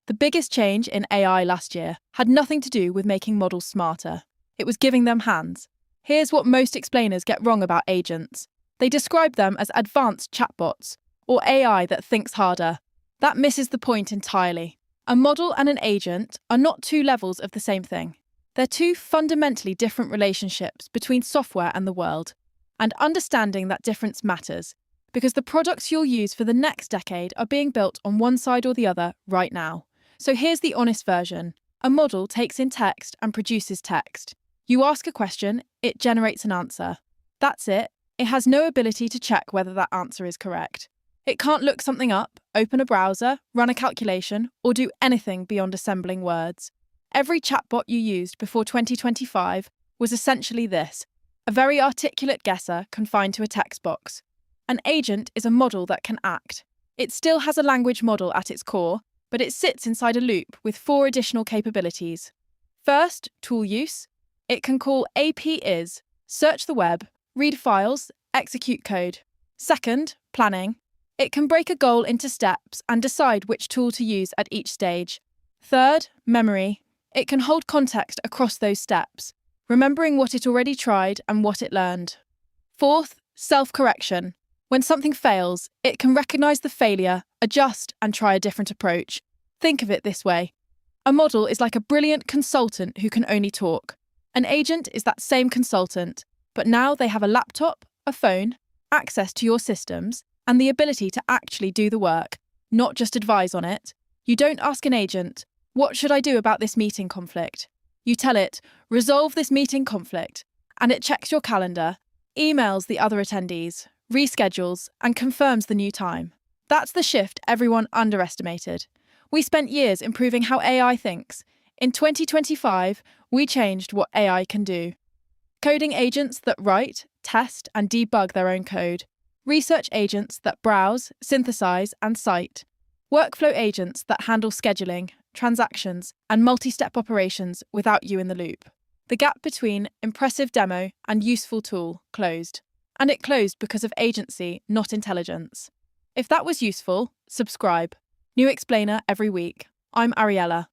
The biggest change in AI last year had nothing to do with making models smarter. It was giving them hands. Here's what most explainers get wrong about agents. They describe them as advanced chatbots, or AI that thinks harder. That misses the point entirely. A model and an agent are not two levels of the same thing. They're two fundamentally different relationships between software and the world. And understanding that difference matters, because the products you'll use for the next decade are being built on one side or the other right now. So here's the honest version. A model takes in text and produces text. You ask a question, it generates an answer. That's it. It has no ability to check whether that answer is correct. It can't look something up, open a browser, run a calculation, or do anything beyond assembling words. Every chatbot you used before 2025 was essentially this: a very articulate guesser confined to a text box. An agent is a model that can act. It still has a language model at its core, but it sits inside a loop with 4 additional capabilities. First, tool use. It can call APIs, search the web, read files, execute code. Second, planning. It can break a goal into steps and decide which tool to use at each stage. Third, memory. It can hold context across those steps, remembering what it already tried and what it learned. Fourth, self-correction. When something fails, it can recognize the failure, adjust, and try a different approach. Think of it this way. A model is like a brilliant consultant who can only talk. An agent is that same consultant, but now they have a laptop, a phone, access to your systems, and the ability to actually do the work, not just advise on it. You don't ask an agent, "What should I do about this meeting conflict?" You tell it, "Resolve this meeting conflict," and it checks your calendar, emails the other attendees, reschedules, and confirms the new time. That's the shift everyone underestimated. We spent years improving how AI thinks. In 2025, we changed what AI can do. Coding agents that write, test, and debug their own code. Research agents that browse, synthesize, and cite. Workflow agents that handle scheduling, transactions, and multi-step operations without you in the loop. The gap between impressive demo and useful tool closed. And it closed because of agency, not intelligence. If that was useful, subscribe. New explainer every week. I'm Ariella.